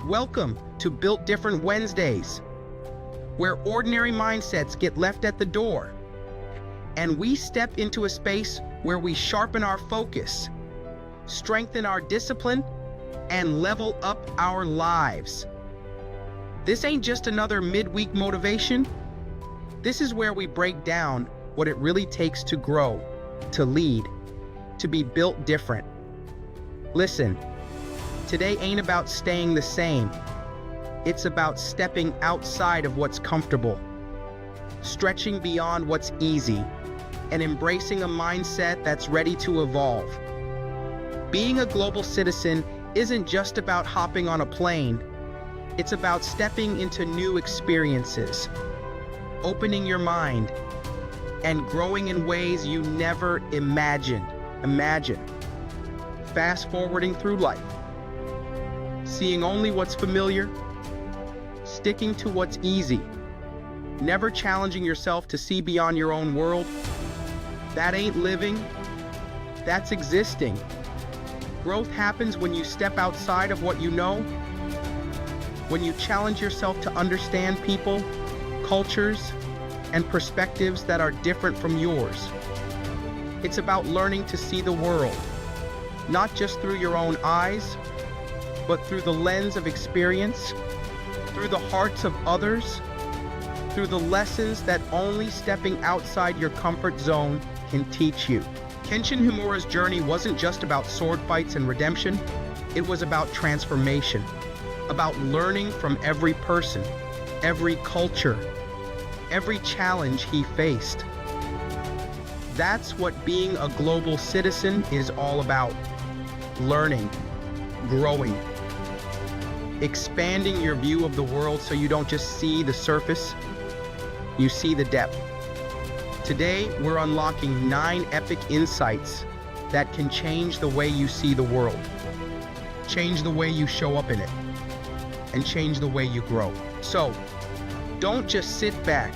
Welcome to Built Different Wednesdays, where ordinary mindsets get left at the door, and we step into a space where we sharpen our focus, strengthen our discipline, and level up our lives. This ain't just another midweek motivation. This is where we break down what it really takes to grow, to lead, to be built different. Listen, today ain't about staying the same. It's about stepping outside of what's comfortable, stretching beyond what's easy, and embracing a mindset that's ready to evolve. Being a global citizen isn't just about hopping on a plane. It's about stepping into new experiences, opening your mind, and growing in ways you never imagined. Imagine fast forwarding through life, seeing only what's familiar, sticking to what's easy, never challenging yourself to see beyond your own world. That ain't living, that's existing. Growth happens when you step outside of what you know, when you challenge yourself to understand people, cultures, and perspectives that are different from yours. It's about learning to see the world, not just through your own eyes, but through the lens of experience, through the hearts of others, through the lessons that only stepping outside your comfort zone can teach you. Kenshin Himura's journey wasn't just about sword fights and redemption. It was about transformation, about learning from every person, every culture, every challenge he faced. That's what being a global citizen is all about. Learning, growing, expanding your view of the world so you don't just see the surface, you see the depth. Today, we're unlocking 9 epic insights that can change the way you see the world, change the way you show up in it, and change the way you grow. So, don't just sit back.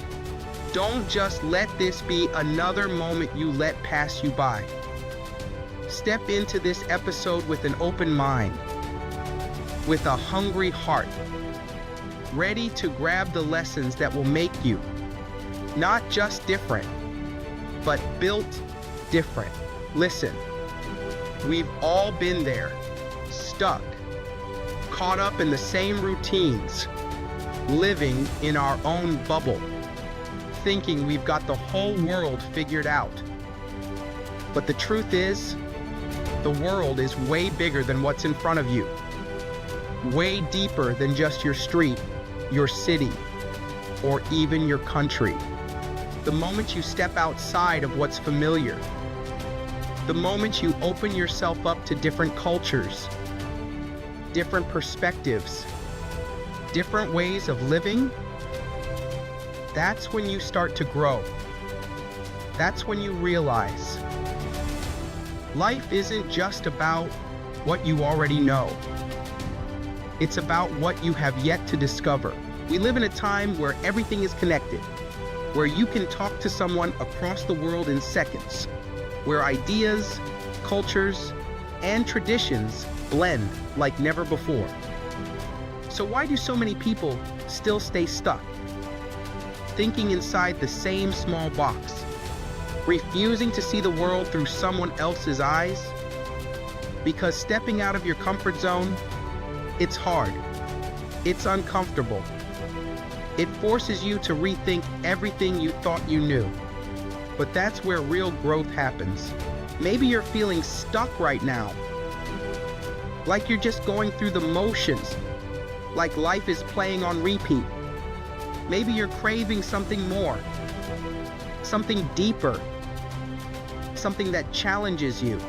Don't just let this be another moment you let pass you by. Step into this episode with an open mind, with a hungry heart, ready to grab the lessons that will make you not just different, but built different. Listen, we've all been there, stuck, caught up in the same routines, living in our own bubble, thinking we've got the whole world figured out. But the truth is, the world is way bigger than what's in front of you, way deeper than just your street, your city, or even your country. The moment you step outside of what's familiar, the moment you open yourself up to different cultures, different perspectives, different ways of living, that's when you start to grow. That's when you realize life isn't just about what you already know. It's about what you have yet to discover. We live in a time where everything is connected, where you can talk to someone across the world in seconds, where ideas, cultures, and traditions blend like never before. So why do so many people still stay stuck, thinking inside the same small box, refusing to see the world through someone else's eyes? Because stepping out of your comfort zone, it's hard, it's uncomfortable. It forces you to rethink everything you thought you knew. But that's where real growth happens. Maybe you're feeling stuck right now, like you're just going through the motions, like life is playing on repeat. Maybe you're craving something more, something deeper, something that challenges you,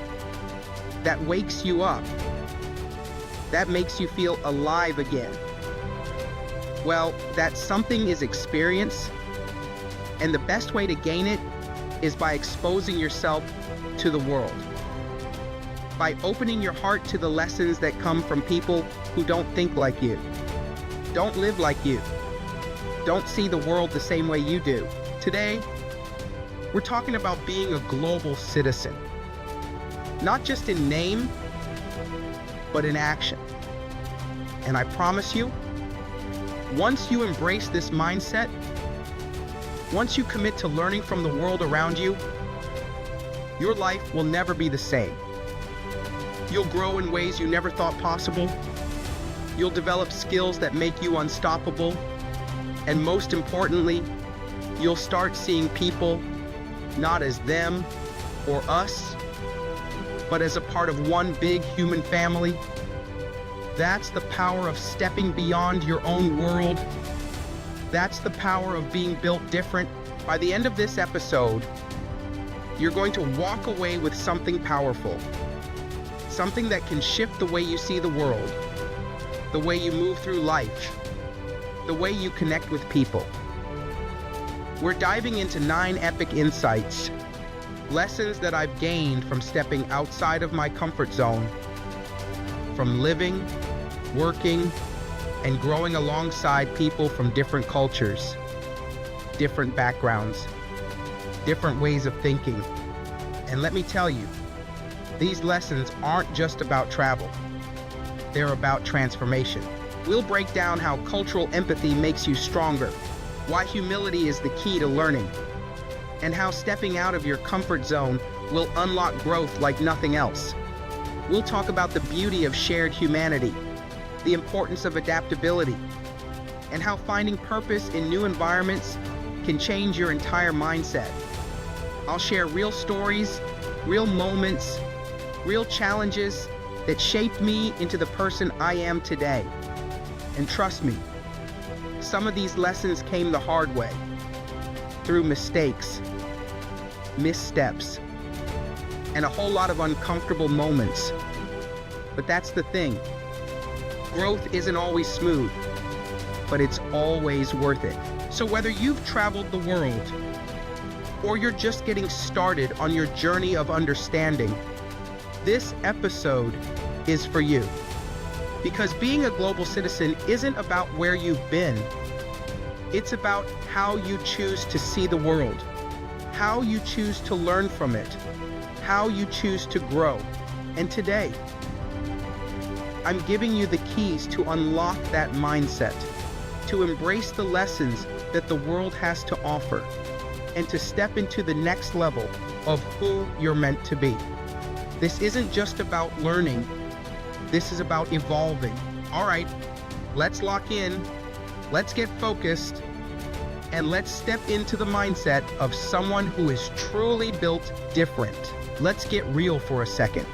that wakes you up, that makes you feel alive again. Well, that something is experience, and the best way to gain it is by exposing yourself to the world, by opening your heart to the lessons that come from people who don't think like you, don't live like you, don't see the world the same way you do. Today, we're talking about being a global citizen, not just in name, but in action. And I promise you, once you embrace this mindset, once you commit to learning from the world around you, your life will never be the same. You'll grow in ways you never thought possible. You'll develop skills that make you unstoppable. And most importantly, you'll start seeing people not as them or us, but as a part of one big human family. That's the power of stepping beyond your own world. That's the power of being built different. By the end of this episode, you're going to walk away with something powerful, something that can shift the way you see the world, the way you move through life, the way you connect with people. We're diving into 9 epic insights, lessons that I've gained from stepping outside of my comfort zone, from living, working, and growing alongside people from different cultures, different backgrounds, different ways of thinking. And let me tell you, these lessons aren't just about travel. They're about transformation. We'll break down how cultural empathy makes you stronger, why humility is the key to learning, and how stepping out of your comfort zone will unlock growth like nothing else. We'll talk about the beauty of shared humanity, the importance of adaptability, and how finding purpose in new environments can change your entire mindset. I'll share real stories, real moments, real challenges that shaped me into the person I am today. And trust me, some of these lessons came the hard way, through mistakes, missteps, and a whole lot of uncomfortable moments. But that's the thing. Growth isn't always smooth, but it's always worth it. So whether you've traveled the world or you're just getting started on your journey of understanding, this episode is for you. Because being a global citizen isn't about where you've been. It's about how you choose to see the world, how you choose to learn from it, how you choose to grow. And today, I'm giving you the keys to unlock that mindset, to embrace the lessons that the world has to offer, and to step into the next level of who you're meant to be. This isn't just about learning, this is about evolving. All right, let's lock in, let's get focused, and let's step into the mindset of someone who is truly built different. Let's get real for a second.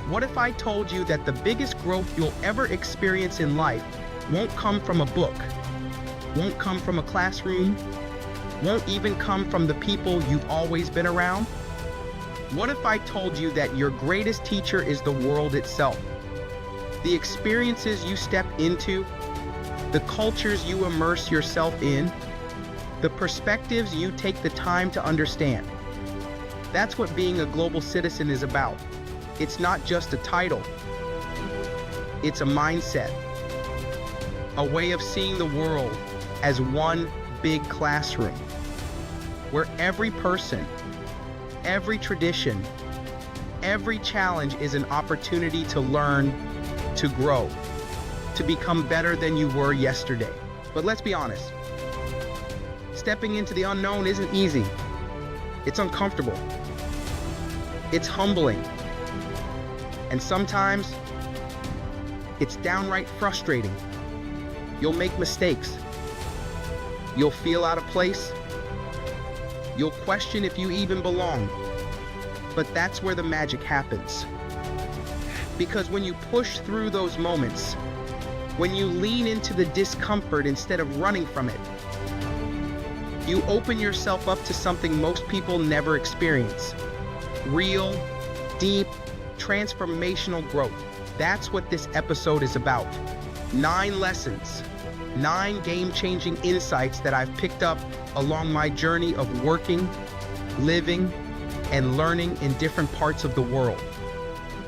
What if I told you that the biggest growth you'll ever experience in life won't come from a book, won't come from a classroom, won't even come from the people you've always been around? What if I told you that your greatest teacher is the world itself? The experiences you step into, the cultures you immerse yourself in, the perspectives you take the time to understand. That's what being a global citizen is about. It's not just a title. It's a mindset, a way of seeing the world as one big classroom, where every person, every tradition, every challenge is an opportunity to learn, to grow, to become better than you were yesterday. But let's be honest, stepping into the unknown isn't easy. It's uncomfortable. It's humbling. And sometimes, it's downright frustrating. You'll make mistakes. You'll feel out of place. You'll question if you even belong. But that's where the magic happens. Because when you push through those moments, when you lean into the discomfort instead of running from it, you open yourself up to something most people never experience. Real, deep, transformational growth. That's what this episode is about. 9 lessons, 9 game-changing insights that I've picked up along my journey of working, living, and learning in different parts of the world.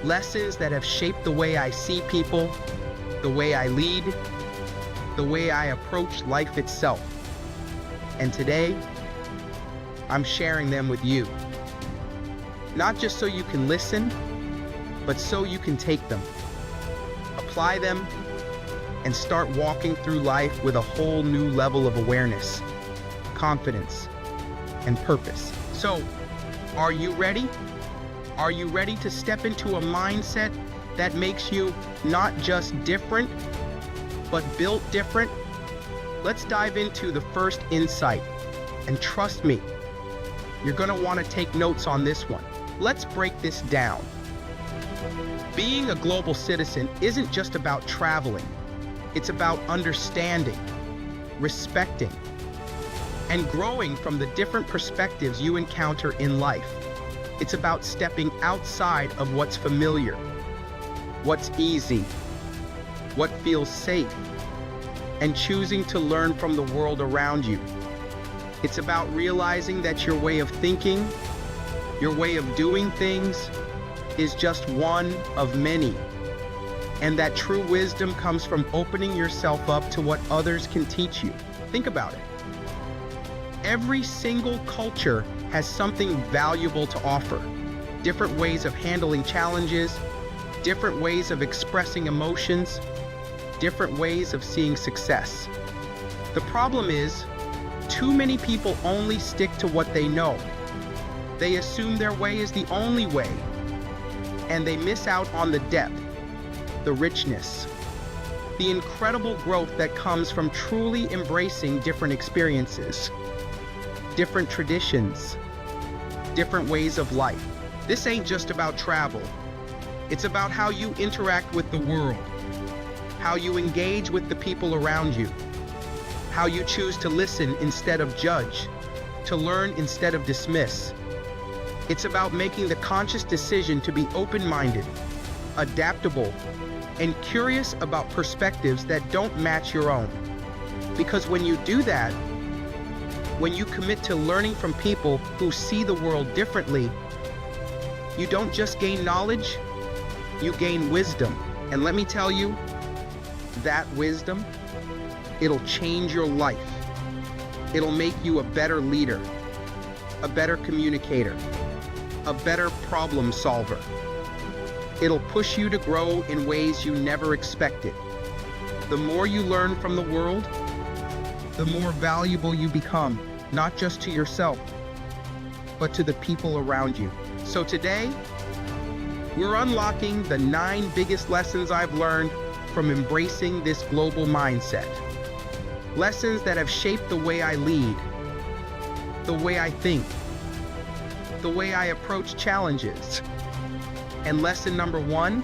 Lessons that have shaped the way I see people, the way I lead, the way I approach life itself. And today, I'm sharing them with you. Not just so you can listen, but so you can take them, apply them, and start walking through life with a whole new level of awareness, confidence, and purpose. So, are you ready? Are you ready to step into a mindset that makes you not just different, but built different? Let's dive into the first insight. And trust me, you're going to want to take notes on this one. Let's break this down. Being a global citizen isn't just about traveling. It's about understanding, respecting, and growing from the different perspectives you encounter in life. It's about stepping outside of what's familiar, what's easy, what feels safe, and choosing to learn from the world around you. It's about realizing that your way of thinking, your way of doing things, is just one of many, and that true wisdom comes from opening yourself up to what others can teach you. Think about it. Every single culture has something valuable to offer. Different ways of handling challenges, different ways of expressing emotions, different ways of seeing success. The problem is, too many people only stick to what they know. They assume their way is the only way, and they miss out on the depth, the richness, the incredible growth that comes from truly embracing different experiences, different traditions, different ways of life. This ain't just about travel. It's about how you interact with the world, how you engage with the people around you, how you choose to listen instead of judge, to learn instead of dismiss. It's about making the conscious decision to be open-minded, adaptable, and curious about perspectives that don't match your own. Because when you do that, when you commit to learning from people who see the world differently, you don't just gain knowledge, you gain wisdom. And let me tell you, that wisdom, it'll change your life. It'll make you a better leader, a better communicator, a better problem solver. It'll push you to grow in ways you never expected. The more you learn from the world, the more valuable you become, not just to yourself, but to the people around you. So today, we're unlocking the 9 biggest lessons I've learned from embracing this global mindset. Lessons that have shaped the way I lead, the way I think, the way I approach challenges. And lesson number 1,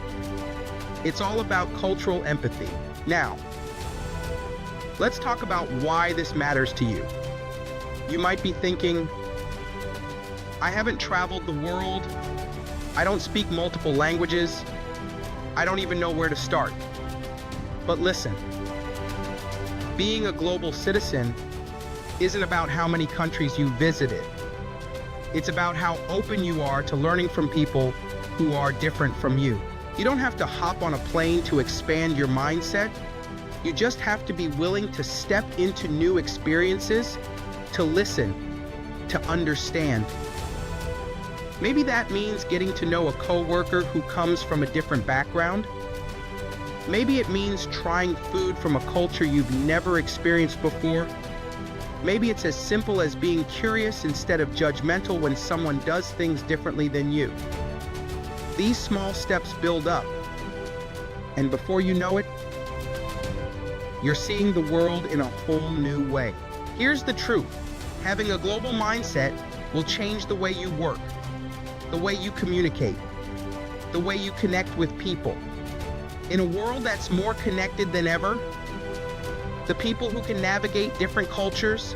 it's all about cultural empathy. Now, let's talk about why this matters to you. You might be thinking, I haven't traveled the world, I don't speak multiple languages, I don't even know where to start. But listen, being a global citizen isn't about how many countries you visited. It's about how open you are to learning from people who are different from you. You don't have to hop on a plane to expand your mindset. You just have to be willing to step into new experiences, to listen, to understand. Maybe that means getting to know a coworker who comes from a different background. Maybe it means trying food from a culture you've never experienced before. Maybe it's as simple as being curious instead of judgmental when someone does things differently than you. These small steps build up, and before you know it, you're seeing the world in a whole new way. Here's the truth. Having a global mindset will change the way you work, the way you communicate, the way you connect with people. In a world that's more connected than ever, the people who can navigate different cultures,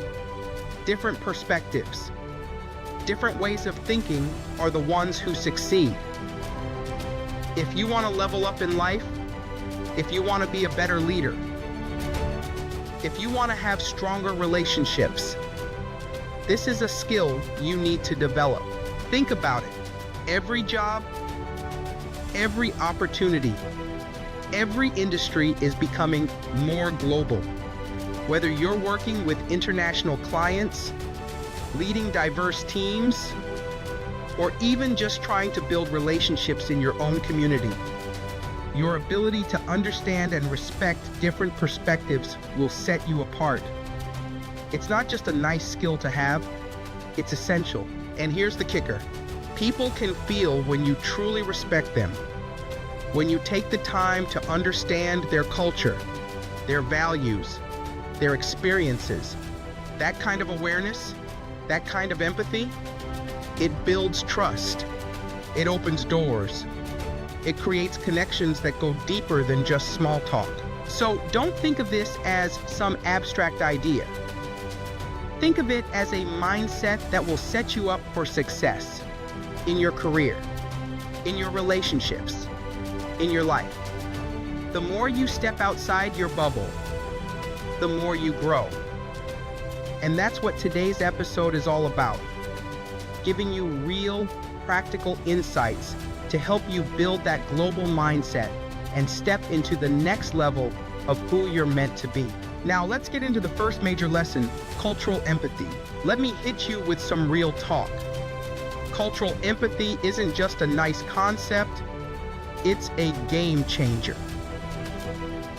different perspectives, different ways of thinking are the ones who succeed. If you want to level up in life, if you want to be a better leader, if you want to have stronger relationships, this is a skill you need to develop. Think about it. Every job, every opportunity, every industry is becoming more global. Whether you're working with international clients, leading diverse teams, or even just trying to build relationships in your own community, Your ability to understand and respect different perspectives will set you apart. It's not just a nice skill to have, it's essential. And here's the kicker. People can feel when you truly respect them. When you take the time to understand their culture, their values, their experiences, that kind of awareness, that kind of empathy, it builds trust. It opens doors. It creates connections that go deeper than just small talk. So don't think of this as some abstract idea. Think of it as a mindset that will set you up for success in your career, in your relationships, in your life. The more you step outside your bubble, the more you grow. And that's what today's episode is all about. Giving you real, practical insights to help you build that global mindset and step into the next level of who you're meant to be. Now let's get into the first major lesson, cultural empathy. Let me hit you with some real talk. Cultural empathy isn't just a nice concept, it's a game changer.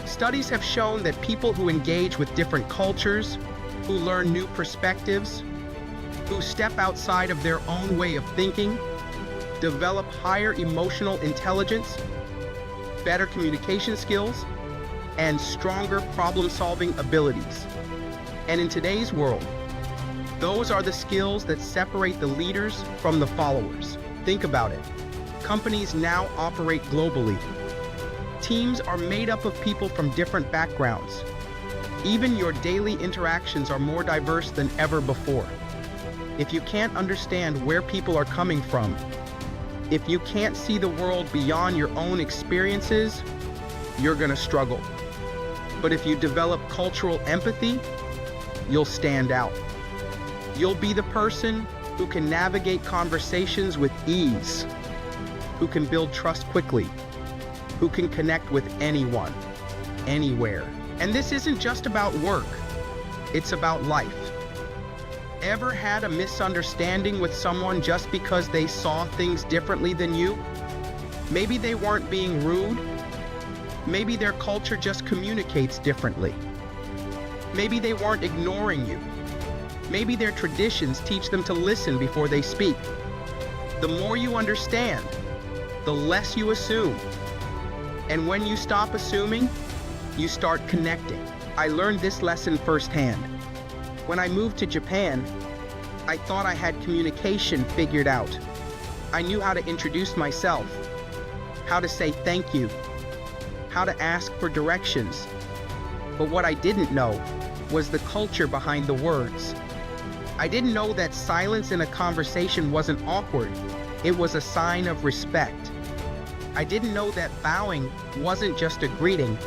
Studies have shown that people who engage with different cultures, who learn new perspectives, who step outside of their own way of thinking, develop higher emotional intelligence, better communication skills, and stronger problem-solving abilities. And in today's world, those are the skills that separate the leaders from the followers. Think about it. Companies now operate globally. Teams are made up of people from different backgrounds. Even your daily interactions are more diverse than ever before. If you can't understand where people are coming from, if you can't see the world beyond your own experiences, you're gonna struggle. But if you develop cultural empathy, you'll stand out. You'll be the person who can navigate conversations with ease, who can build trust quickly, who can connect with anyone, anywhere. And this isn't just about work, it's about life. Ever had a misunderstanding with someone just because they saw things differently than you? Maybe they weren't being rude. Maybe their culture just communicates differently. Maybe they weren't ignoring you. Maybe their traditions teach them to listen before they speak. The more you understand, the less you assume. And when you stop assuming, you start connecting. I learned this lesson firsthand. When I moved to Japan, I thought I had communication figured out. I knew how to introduce myself, how to say thank you, how to ask for directions. But what I didn't know was the culture behind the words. I didn't know that silence in a conversation wasn't awkward. It was a sign of respect. I didn't know that bowing wasn't just a greeting.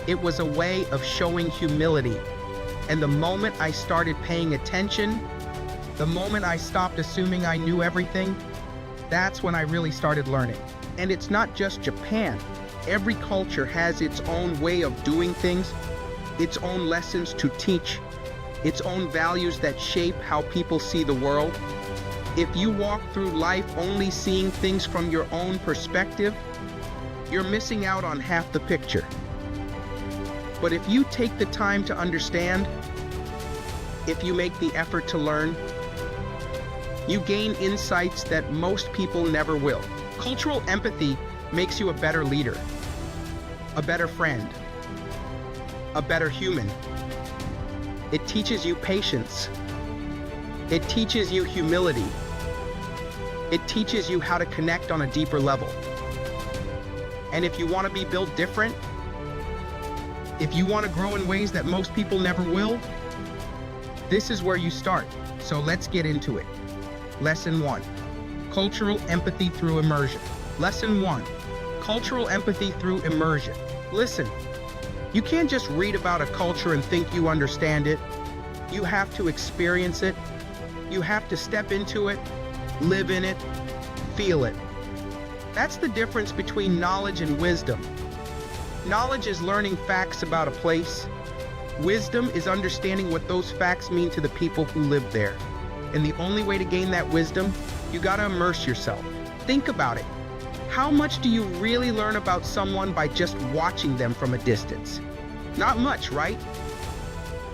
It was a way of showing humility. And the moment I started paying attention, the moment I stopped assuming I knew everything, that's when I really started learning. And it's not just Japan. Every culture has its own way of doing things, its own lessons to teach, its own values that shape how people see the world. If you walk through life only seeing things from your own perspective, you're missing out on half the picture. But if you take the time to understand, if you make the effort to learn, you gain insights that most people never will. Cultural empathy makes you a better leader, a better friend, a better human. It teaches you patience. It teaches you humility. It teaches you how to connect on a deeper level. And if you want to be built different, if you want to grow in ways that most people never will, this is where you start. So let's get into it. Lesson 1, cultural empathy through immersion. Lesson 1, cultural empathy through immersion. Listen, you can't just read about a culture and think you understand it. You have to experience it. You have to step into it, live in it, feel it. That's the difference between knowledge and wisdom. Knowledge is learning facts about a place. Wisdom is understanding what those facts mean to the people who live there. And the only way to gain that wisdom, you gotta immerse yourself. Think about it. How much do you really learn about someone by just watching them from a distance? Not much, right?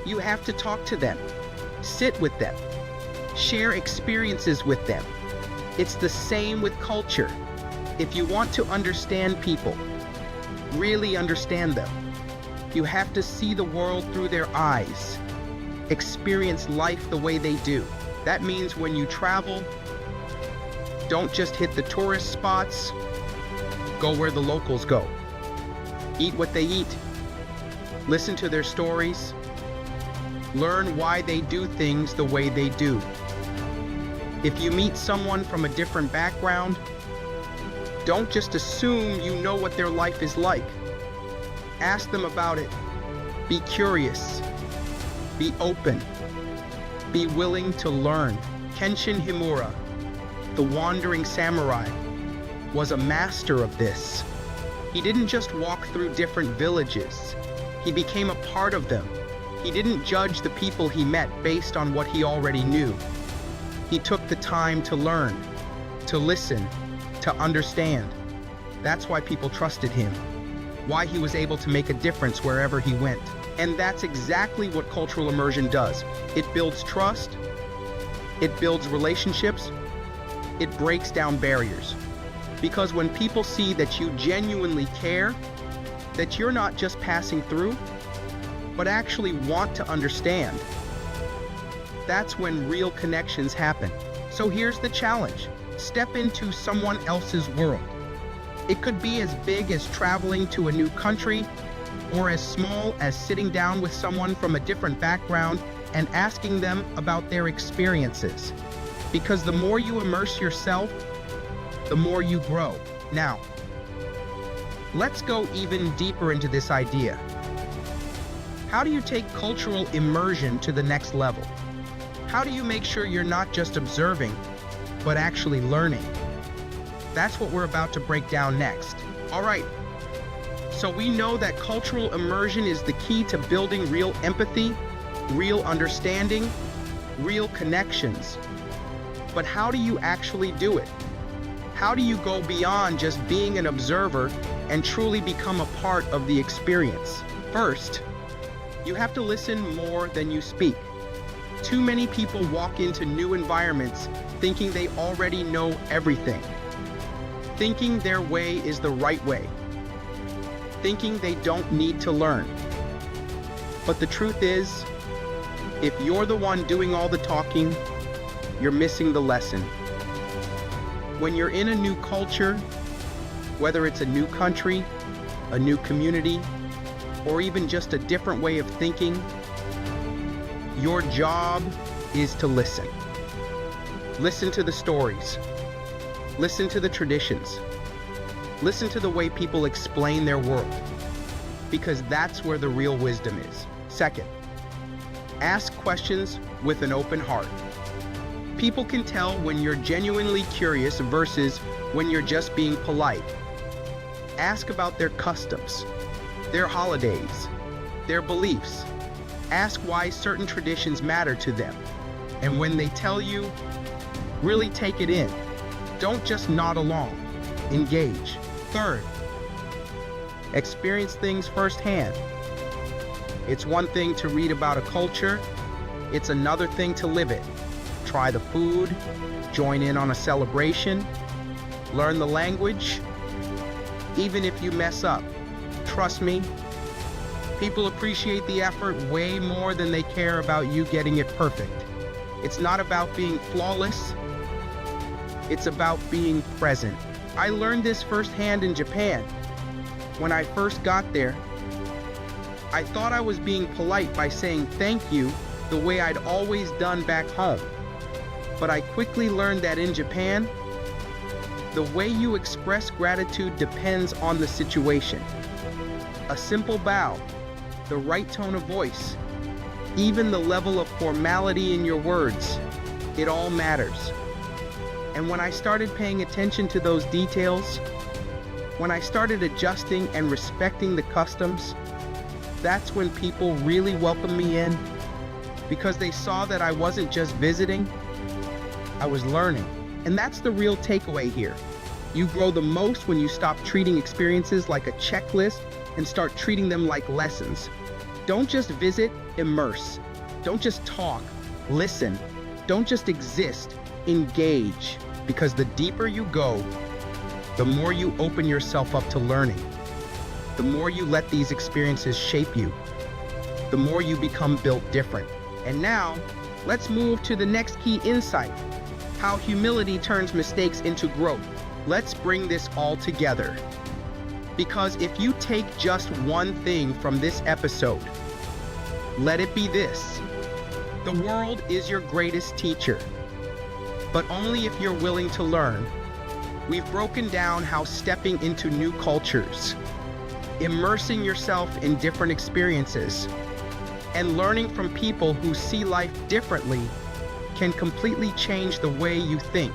You have to talk to them, sit with them, share experiences with them. It's the same with culture. If you want to understand people, really understand them, you have to see the world through their eyes, experience life the way they do. That means when you travel, don't just hit the tourist spots, go where the locals go. Eat what they eat, listen to their stories, learn why they do things the way they do. If you meet someone from a different background, don't just assume you know what their life is like. Ask them about it. Be curious. Be open. Be willing to learn. Kenshin Himura, the wandering samurai, was a master of this. He didn't just walk through different villages. He became a part of them. He didn't judge the people he met based on what he already knew. He took the time to learn, to listen, to understand. That's why people trusted him, why he was able to make a difference wherever he went. And that's exactly what cultural immersion does. It builds trust, it builds relationships, it breaks down barriers. Because when people see that you genuinely care, that you're not just passing through, but actually want to understand, that's when real connections happen. So here's the challenge. Step into someone else's world. It could be as big as traveling to a new country, or as small as sitting down with someone from a different background and asking them about their experiences. Because the more you immerse yourself, the more you grow. Now, let's go even deeper into this idea. How do you take cultural immersion to the next level? How do you make sure you're not just observing, but actually learning? That's what we're about to break down next. All right, so we know that cultural immersion is the key to building real empathy, real understanding, real connections. But how do you actually do it? How do you go beyond just being an observer and truly become a part of the experience? First, you have to listen more than you speak. Too many people walk into new environments thinking they already know everything, thinking their way is the right way, thinking they don't need to learn. But the truth is, if you're the one doing all the talking, you're missing the lesson. When you're in a new culture, whether it's a new country, a new community, or even just a different way of thinking, your job is to listen. Listen to the stories. Listen to the traditions. Listen to the way people explain their world, because that's where the real wisdom is. Second, ask questions with an open heart. People can tell when you're genuinely curious versus when you're just being polite. Ask about their customs, their holidays, their beliefs. Ask why certain traditions matter to them. And when they tell you, really take it in. Don't just nod along. Engage. Third, experience things firsthand. It's one thing to read about a culture, it's another thing to live it. Try the food, join in on a celebration, learn the language. Even if you mess up, trust me, people appreciate the effort way more than they care about you getting it perfect. It's not about being flawless, it's about being present. I learned this firsthand in Japan. When I first got there, I thought I was being polite by saying thank you the way I'd always done back home. But I quickly learned that in Japan, the way you express gratitude depends on the situation. A simple bow, the right tone of voice, even the level of formality in your words, it all matters. And when I started paying attention to those details, when I started adjusting and respecting the customs, that's when people really welcomed me in, because they saw that I wasn't just visiting, I was learning. And that's the real takeaway here. You grow the most when you stop treating experiences like a checklist and start treating them like lessons. Don't just visit, immerse. Don't just talk, listen. Don't just exist, engage. Because the deeper you go, the more you open yourself up to learning. The more you let these experiences shape you, the more you become built different. And now, let's move to the next key insight: how humility turns mistakes into growth. Let's bring this all together. Because if you take just one thing from this episode, let it be this: the world is your greatest teacher, but only if you're willing to learn. We've broken down how stepping into new cultures, immersing yourself in different experiences, and learning from people who see life differently can completely change the way you think,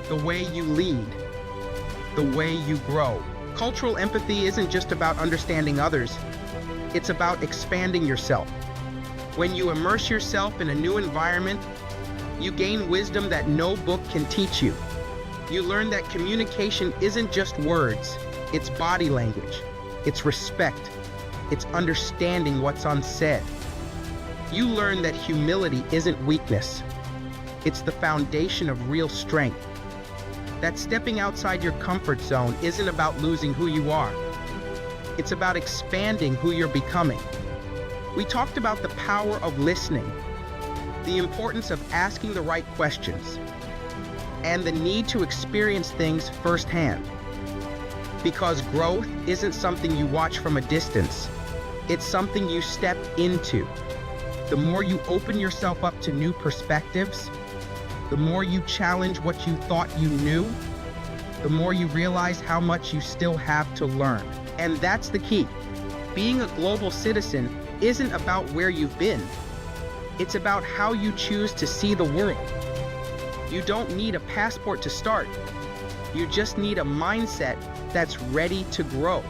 the way you lead, the way you grow. Cultural empathy isn't just about understanding others, it's about expanding yourself. When you immerse yourself in a new environment, you gain wisdom that no book can teach you. You learn that communication isn't just words, it's body language, it's respect, it's understanding what's unsaid. You learn that humility isn't weakness, it's the foundation of real strength. That stepping outside your comfort zone isn't about losing who you are, it's about expanding who you're becoming. We talked about the power of listening, the importance of asking the right questions, and the need to experience things firsthand. Because growth isn't something you watch from a distance, it's something you step into. The more you open yourself up to new perspectives, the more you challenge what you thought you knew, the more you realize how much you still have to learn. And that's the key. Being a global citizen isn't about where you've been. It's about how you choose to see the world. You don't need a passport to start. You just need a mindset that's ready to grow.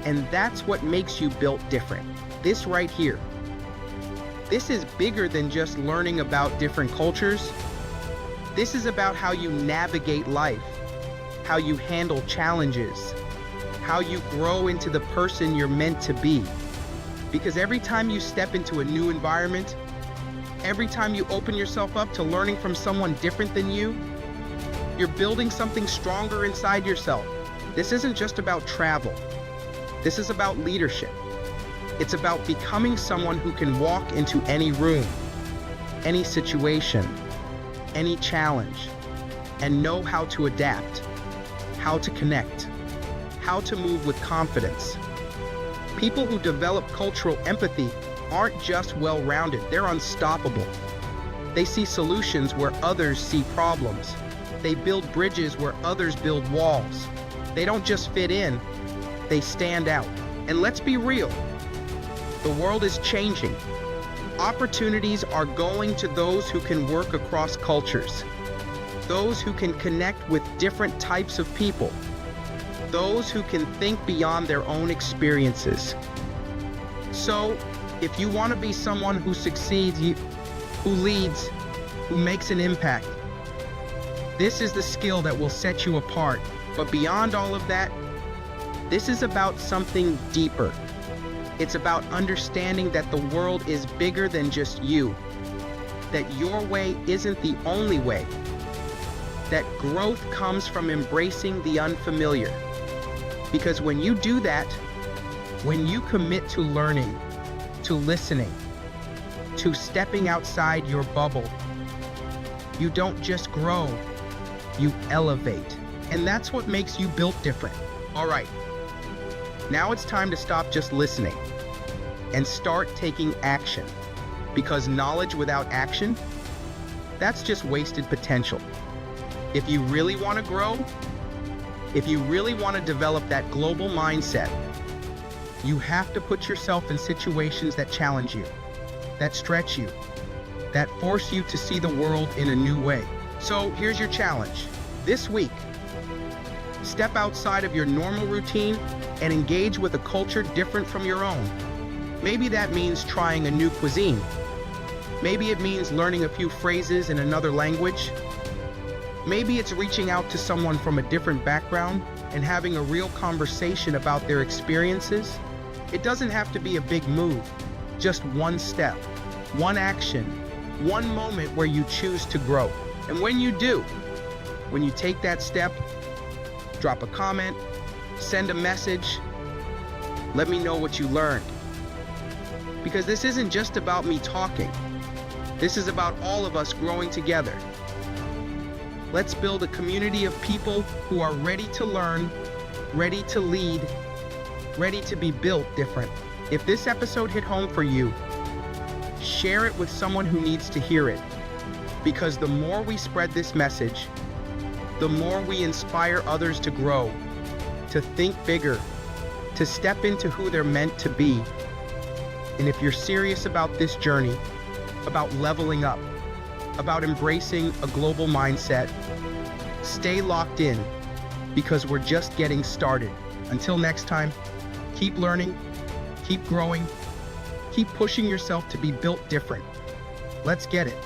And that's what makes you built different. This right here. This is bigger than just learning about different cultures. This is about how you navigate life, how you handle challenges, how you grow into the person you're meant to be. Because every time you step into a new environment, every time you open yourself up to learning from someone different than you, you're building something stronger inside yourself. This isn't just about travel. This is about leadership. It's about becoming someone who can walk into any room, any situation, any challenge, and know how to adapt, how to connect, how to move with confidence. People who develop cultural empathy aren't just well-rounded, they're unstoppable. They see solutions where others see problems. They build bridges where others build walls. They don't just fit in, they stand out. And let's be real, the world is changing. Opportunities are going to those who can work across cultures, those who can connect with different types of people, those who can think beyond their own experiences. So, if you want to be someone who succeeds, who leads, who makes an impact, this is the skill that will set you apart. But beyond all of that, this is about something deeper. It's about understanding that the world is bigger than just you, that your way isn't the only way, that growth comes from embracing the unfamiliar. Because when you do that, when you commit to learning, to listening, to stepping outside your bubble, you don't just grow, you elevate. And that's what makes you built different. All right, now it's time to stop just listening and start taking action. Because knowledge without action, that's just wasted potential. If you really want to grow, if you really want to develop that global mindset, you have to put yourself in situations that challenge you, that stretch you, that force you to see the world in a new way. So here's your challenge. This week, step outside of your normal routine and engage with a culture different from your own. Maybe that means trying a new cuisine. Maybe it means learning a few phrases in another language. Maybe it's reaching out to someone from a different background and having a real conversation about their experiences. It doesn't have to be a big move, just one step, one action, one moment where you choose to grow. And when you do, when you take that step, drop a comment, send a message, let me know what you learned. Because this isn't just about me talking. This is about all of us growing together. Let's build a community of people who are ready to learn, ready to lead, ready to be built different. If this episode hit home for you, share it with someone who needs to hear it. Because the more we spread this message, the more we inspire others to grow, to think bigger, to step into who they're meant to be. And if you're serious about this journey, about leveling up, about embracing a global mindset, stay locked in, because we're just getting started. Until next time, keep learning, keep growing, keep pushing yourself to be built different. Let's get it.